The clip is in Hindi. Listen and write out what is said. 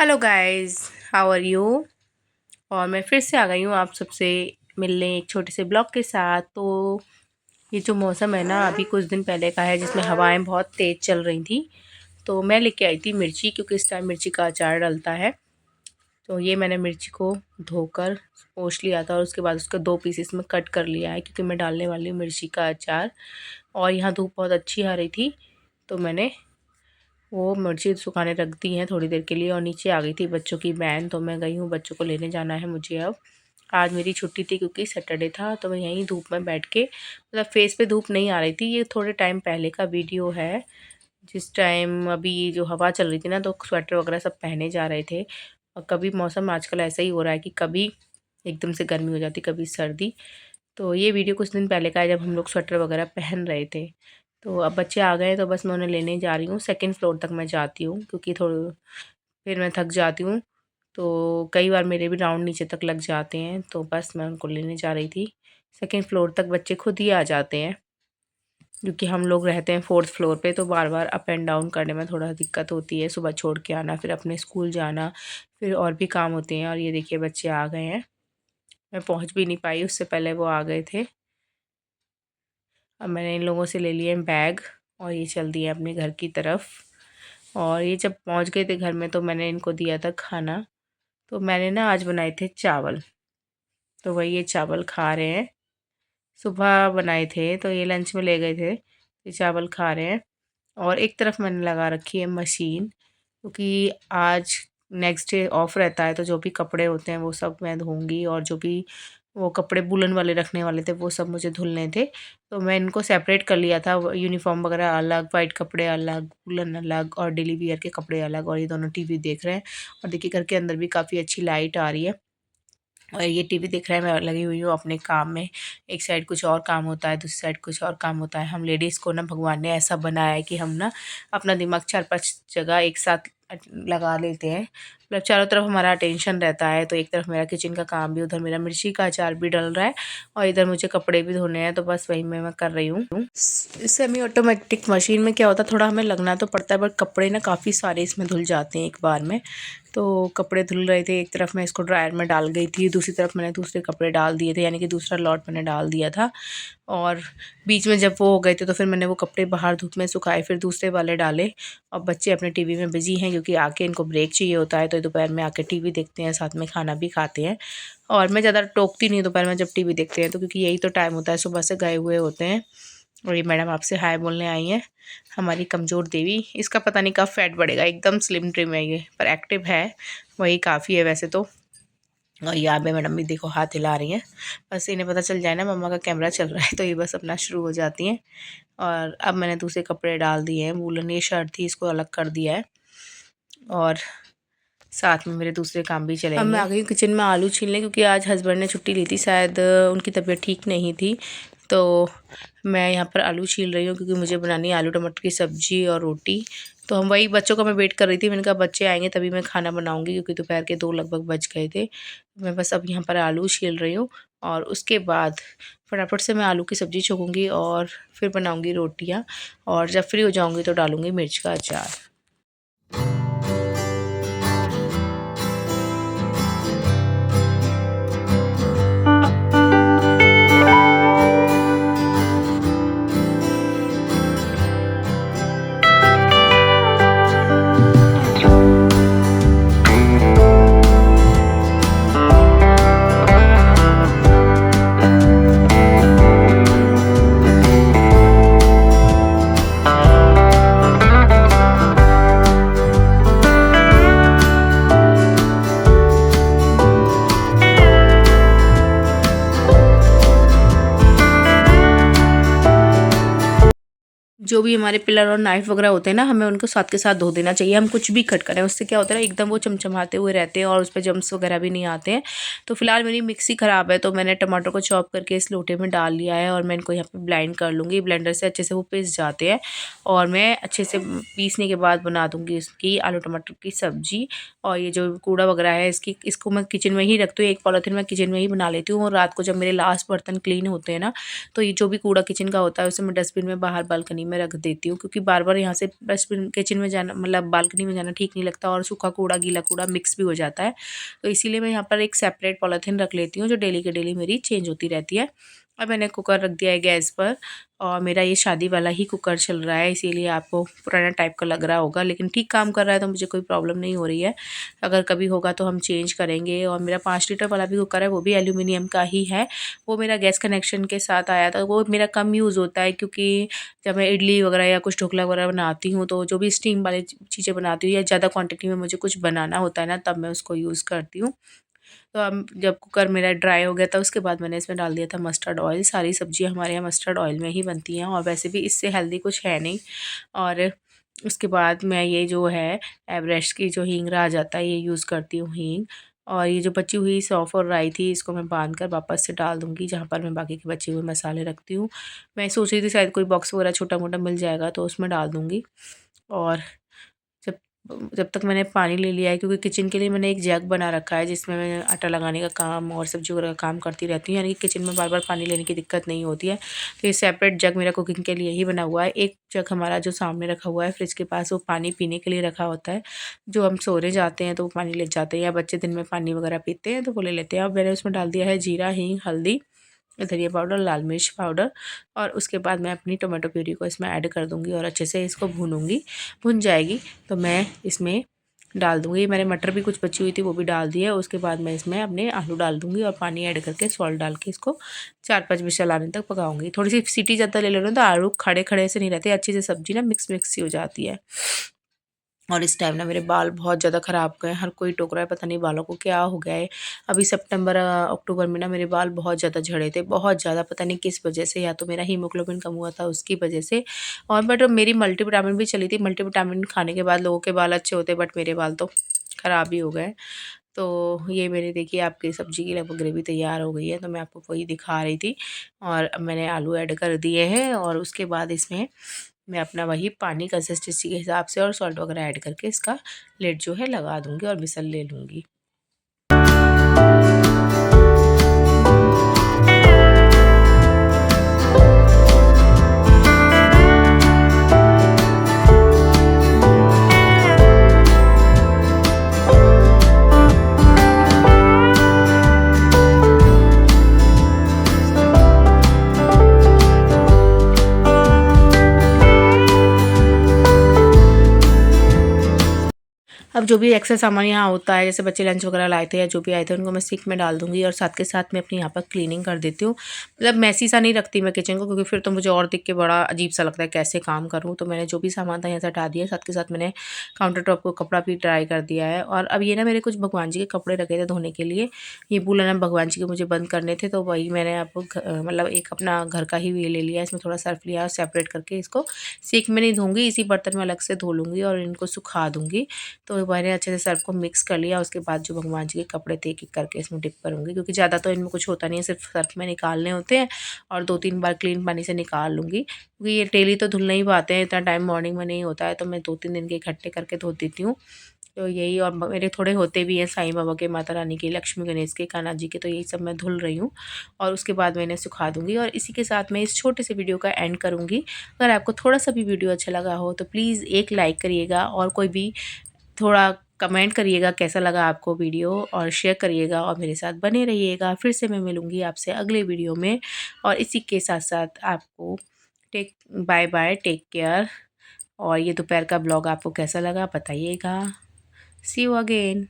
Hello guys, how are you. और मैं फिर से आ गई हूँ आप सबसे मिलने एक छोटे से ब्लॉग के साथ। तो ये जो मौसम है ना, अभी कुछ दिन पहले का है, जिसमें हवाएं बहुत तेज़ चल रही थी। तो मैं लेके आई थी मिर्ची, क्योंकि इस टाइम मिर्ची का अचार डलता है। तो ये मैंने मिर्ची को धोकर पोंछ लिया था और उसके बाद उसको 2 पीसेस में कट कर लिया है, क्योंकि मैं डालने वाली हूँ मिर्ची का अचार। और यहाँ धूप बहुत अच्छी आ रही थी, तो मैंने वो मिर्ची सुखाने रख दी हैं थोड़ी देर के लिए। और नीचे आ गई थी बच्चों की वैन, तो मैं गई हूँ बच्चों को लेने जाना है मुझे अब। आज मेरी छुट्टी थी क्योंकि सैटरडे था, तो मैं यहीं धूप में बैठ के, मतलब फेस पे धूप नहीं आ रही थी। ये थोड़े टाइम पहले का वीडियो है, जिस टाइम अभी जो हवा चल रही थी ना, तो स्वेटर वगैरह सब पहने जा रहे थे। और कभी मौसम आजकल ऐसा ही हो रहा है कि कभी एकदम से गर्मी हो जाती, कभी सर्दी। तो ये वीडियो कुछ दिन पहले का है, जब हम लोग स्वेटर वगैरह पहन रहे थे। तो अब बच्चे आ गए हैं, तो बस मैं उन्हें लेने जा रही हूँ। सेकंड फ्लोर तक मैं जाती हूँ, क्योंकि थोड़ा फिर मैं थक जाती हूँ। तो कई बार मेरे भी राउंड नीचे तक लग जाते हैं, तो बस मैं उनको लेने जा रही थी। सेकंड फ्लोर तक बच्चे खुद ही आ जाते हैं, क्योंकि हम लोग रहते हैं फोर्थ फ्लोर पे, तो बार बार अप एंड डाउन करने में थोड़ा दिक्कत होती है। सुबह छोड़ के आना, फिर अपने स्कूल जाना, फिर और भी काम होते हैं। और ये देखिए बच्चे आ गए हैं, मैं पहुँच भी नहीं पाई, उससे पहले वो आ गए थे। अब मैंने इन लोगों से ले लिए बैग और ये चल दिए अपने घर की तरफ। और ये जब पहुंच गए थे घर में, तो मैंने इनको दिया था खाना। तो मैंने ना आज बनाए थे चावल, तो वही ये चावल खा रहे हैं। सुबह बनाए थे, तो ये लंच में ले गए थे, ये चावल खा रहे हैं। और एक तरफ मैंने लगा रखी है मशीन, क्योंकि आज नेक्स्ट डे ऑफ रहता है, तो जो भी कपड़े होते हैं वो सब मैं धोऊंगी। और जो भी वो कपड़े वूलन वाले रखने वाले थे, वो सब मुझे धुलने थे। तो मैं इनको सेपरेट कर लिया था, यूनिफॉर्म वगैरह अलग, वाइट कपड़े अलग, वूलन अलग, और डेली वियर के कपड़े अलग। और ये दोनों टीवी देख रहे हैं। और देखिए घर के अंदर भी काफ़ी अच्छी लाइट आ रही है। और ये टीवी देख रहा है, मैं लगी हुई हूँ अपने काम में। एक साइड कुछ और काम होता है, दूसरी साइड कुछ और काम होता है। हम लेडीज़ को ना भगवान ने ऐसा बनाया है कि हम ना अपना दिमाग 4-5 जगह एक साथ लगा लेते हैं। मतलब चारों तरफ हमारा अटेंशन रहता है। तो एक तरफ मेरा किचन का काम भी, उधर मेरा मिर्ची का अचार भी डल रहा है, और इधर मुझे कपड़े भी धोने हैं। तो बस वही मैं कर रही हूँ। सेमी ऑटोमेटिक मशीन में क्या होता है, थोड़ा हमें लगना तो पड़ता है, बट कपड़े ना काफ़ी सारे इसमें धुल जाते हैं एक बार में। तो कपड़े धुल रहे थे, एक तरफ मैं इसको ड्रायर में डाल गई थी, दूसरी तरफ मैंने दूसरे कपड़े डाल दिए थे, यानी कि दूसरा लॉट मैंने डाल दिया था। और बीच में जब वो हो गए थे, तो फिर मैंने वो कपड़े बाहर धूप में सुखाए, फिर दूसरे वाले डाले। और बच्चे अपने टीवी में बिजी हैं, क्योंकि आके इनको ब्रेक चाहिए होता है, तो दोपहर में आके टीवी देखते हैं, साथ में खाना भी खाते हैं। और मैं ज़्यादा टोकती नहीं दोपहर में जब टीवी देखते हैं, तो क्योंकि यही तो टाइम होता है, सुबह से गए हुए होते हैं। और ये मैडम आपसे हाय बोलने आई हैं, हमारी कमज़ोर देवी। इसका पता नहीं कब फैट बढ़ेगा, एकदम स्लिम ट्रिम है ये, पर एक्टिव है, वही काफ़ी है वैसे तो। और यहाँ पे मैडम भी देखो हाथ हिला रही हैं, बस इन्हें पता चल जाए ना मम्मा का कैमरा चल रहा है, तो ये बस अपना शुरू हो जाती हैं। और अब मैंने दूसरे कपड़े डाल दिए हैं, वूलन ये शर्ट थी, इसको अलग कर दिया है। और साथ में मेरे दूसरे काम भी चलेंगे। अब मैं आ गई हूँ किचन में आलू छीलने, क्योंकि आज हस्बैंड ने छुट्टी ली थी, शायद उनकी तबीयत ठीक नहीं थी। तो मैं यहाँ पर आलू छील रही हूँ, क्योंकि मुझे बनानी है आलू टमाटर की सब्ज़ी और रोटी। तो हम वही बच्चों का मैं वेट कर रही थी, मैंने कहा बच्चे आएंगे तभी मैं खाना बनाऊँगी, क्योंकि दोपहर के 2 लगभग बज गए थे। मैं बस अब यहाँ पर आलू छील रही हूँ, और उसके बाद फटाफट से मैं आलू की सब्ज़ी छोकूँगी और फिर बनाऊँगी रोटियाँ। और जब फ्री हो जाऊँगी तो डालूँगी मिर्च का अचार। जो भी हमारे पिलर और नाइफ वगैरह होते हैं ना, हमें उनको साथ के साथ धो देना चाहिए। हम कुछ भी कट करें, उससे क्या होता है ना, एकदम वो चमचमाते हुए रहते हैं और उस पर जम्स वगैरह भी नहीं आते हैं। तो फिलहाल मेरी मिक्सी ख़राब है, तो मैंने टमाटर को चॉप करके इस लोटे में डाल लिया है, और मैं इनको यहाँ पे ब्लाइंड कर लूँगी। ब्लेंडर से अच्छे से वो पिस जाते हैं, और मैं अच्छे से पीसने के बाद बना दूँगी इसकी आलू टमाटर की सब्ज़ी। और ये जो कूड़ा वगैरह है इसको मैं किचन में ही रखती हूँ, एक पॉलीथीन मैं किचन में ही बना लेती हूँ। और रात को जब मेरे लास्ट बर्तन क्लीन होते हैं ना, तो ये जो भी कूड़ा किचन का होता है, उसे मैं डस्टबिन में बाहर बालकनी में रख देती हूँ, क्योंकि बार बार यहाँ से डस्टबिन किचन में जाना, मतलब बालकनी में जाना ठीक नहीं लगता, और सूखा कूड़ा गीला कूड़ा मिक्स भी हो जाता है। तो इसीलिए मैं यहाँ पर एक सेपरेट पॉलीथीन रख लेती हूँ जो डेली के डेली मेरी चेंज होती रहती है। अब मैंने कुकर रख दिया है गैस पर, और मेरा ये शादी वाला ही कुकर चल रहा है, इसीलिए आपको पुराना टाइप का लग रहा होगा, लेकिन ठीक काम कर रहा है तो मुझे कोई प्रॉब्लम नहीं हो रही है। अगर कभी होगा तो हम चेंज करेंगे। और मेरा 5 लीटर वाला भी कुकर है, वो भी एल्यूमिनियम का ही है। वो मेरा गैस कनेक्शन के साथ आया था। वो मेरा कम यूज़ होता है, क्योंकि जब मैं इडली वगैरह या कुछ ढोकला वगैरह बनाती हूँ, तो जो भी स्टीम वाली चीज़ें बनाती हूँ या ज़्यादा क्वांटिटी में मुझे कुछ बनाना होता है ना, तब मैं उसको यूज़ करती हूँ। तो अब जब कुकर मेरा ड्राई हो गया था, उसके बाद मैंने इसमें डाल दिया था मस्टर्ड ऑयल। सारी सब्जियां हमारे यहाँ मस्टर्ड ऑयल में ही बनती हैं, और वैसे भी इससे हेल्दी कुछ है नहीं। और उसके बाद मैं ये जो है एवरेस्ट की जो हींग रहा जाता है, ये यूज़ करती हूँ हींग। और ये जो बची हुई सौंफ और राई थी, इसको मैं बांध कर वापस से डाल दूँगी जहाँ पर मैं बाकी के बचे हुए मसाले रखती हूँ। मैं सोच रही थी शायद कोई बॉक्स वगैरह छोटा मोटा मिल जाएगा तो उसमें डाल दूँगी। और जब जब तक मैंने पानी ले लिया है, क्योंकि किचन के लिए मैंने एक जग बना रखा है जिसमें मैं आटा लगाने का काम और सब्जी वगैरह का काम करती रहती हूँ, यानी कि किचन में बार बार पानी लेने की दिक्कत नहीं होती है। तो ये सेपरेट जग मेरा कुकिंग के लिए ही बना हुआ है। एक जग हमारा जो सामने रखा हुआ है फ्रिज के पास, वो पानी पीने के लिए रखा होता है। जो हम सोने जाते हैं तो वो पानी ले जाते हैं, या बच्चे दिन में पानी वगैरह पीते हैं तो वो ले लेते हैं। अब मैंने उसमें डाल दिया है जीरा, हींग, हल्दी, धनिया पाउडर, लाल मिर्च पाउडर, और उसके बाद मैं अपनी टोमेटो प्यूरी को इसमें ऐड कर दूँगी और अच्छे से इसको भूनूँगी। भुन जाएगी तो मैं इसमें डाल दूँगी। मैंने मटर भी कुछ बची हुई थी, वो भी डाल दी है। उसके बाद मैं इसमें अपने आलू डाल दूँगी और पानी ऐड करके सॉल्ट डाल के इसको 4-5 विसल आने तक पकाऊँगी। थोड़ी-सी सीटी ज़्यादा ले लो ना, तो आलू खड़े-खड़े से नहीं रहते, अच्छे से सब्ज़ी ना मिक्स सी हो जाती है। और इस टाइम ना मेरे बाल बहुत ज़्यादा ख़राब गए हैं, हर कोई टोक रहा है पता नहीं बालों को क्या हो गया है। अभी सितंबर अक्टूबर में ना मेरे बाल बहुत ज़्यादा झड़े थे, बहुत ज़्यादा, पता नहीं किस वजह से, या तो मेरा हीमोग्लोबिन कम हुआ था उसकी वजह से। और बट मेरी मल्टीविटामिन भी चली थी, मल्टीविटामिन खाने के बाद लोगों के बाल अच्छे होते, बट मेरे बाल तो ख़राब ही हो गए। तो ये मेरी देखिए आपकी सब्ज़ी की लगभग ग्रेवी तैयार हो गई है, तो मैं आपको वही दिखा रही थी। और अब मैंने आलू ऐड कर दिए हैं, और उसके बाद इसमें मैं अपना वही पानी कंसिस्टेंसी के हिसाब से और सॉल्ट वगैरह ऐड करके इसका लिड जो है लगा दूँगी और विसल ले लूँगी। अब जो भी एक्स्ट्रा सामान यहाँ होता है, जैसे बच्चे लंच वगैरह लाए थे या जो भी आए थे, उनको मैं सिंक में डाल दूँगी, और साथ के साथ मैं अपनी यहाँ पर क्लीनिंग कर देती हूँ। मतलब मैसी सा नहीं रखती मैं किचन को, क्योंकि फिर तो मुझे और देख के बड़ा अजीब सा लगता है कैसे काम करूँ। तो मैंने जो भी सामान था यहाँ से हटा दिया, साथ के साथ मैंने काउंटर टॉप को कपड़ा भी ड्राई कर दिया है। और अब ये ना मेरे कुछ भगवान जी के कपड़े रखे थे धोने के लिए, ये वूलन भगवान जी के मुझे बंद करने थे, तो वही मैंने अब मतलब एक अपना घर का ही ये ले लिया, इसमें थोड़ा सर्फ लिया और सेपरेट करके इसको सिंक में नहीं धोऊँगी, इसी बर्तन में अलग से धो लूँगी और इनको सुखा दूँगी। तो मैंने अच्छे से सर्फ को मिक्स कर लिया। उसके बाद जो भगवान जी के कपड़े थे एक-एक करके इसमें डिप करूँगी, क्योंकि ज़्यादा तो इनमें कुछ होता नहीं है, सिर्फ सर्फ में निकालने होते हैं, और 2-3 बार क्लीन पानी से निकाल लूँगी, क्योंकि ये डेली तो धुलने ही पाते हैं, इतना टाइम मॉर्निंग में नहीं होता है, तो मैं 2-3 दिन के इकट्ठे करके धो देती हूँ। तो यही, और मेरे थोड़े होते भी हैं साईं बाबा के, माता रानी के, लक्ष्मी गणेश के, कान्हा जी के, तो यही सब मैं धुल रही हूँ, और उसके बाद मैं इन्हें सुखा दूँगी। और इसी के साथ मैं इस छोटे से वीडियो का एंड करूँगी। अगर आपको थोड़ा-सा भी वीडियो अच्छा लगा हो तो प्लीज़ एक लाइक करिएगा, और कोई भी थोड़ा कमेंट करिएगा कैसा लगा आपको वीडियो, और शेयर करिएगा, और मेरे साथ बने रहिएगा। फिर से मैं मिलूँगी आपसे अगले वीडियो में, और इसी के साथ-साथ आपको take bye bye, take care. और ये दोपहर का ब्लॉग आपको कैसा लगा बताइएगा। See you again.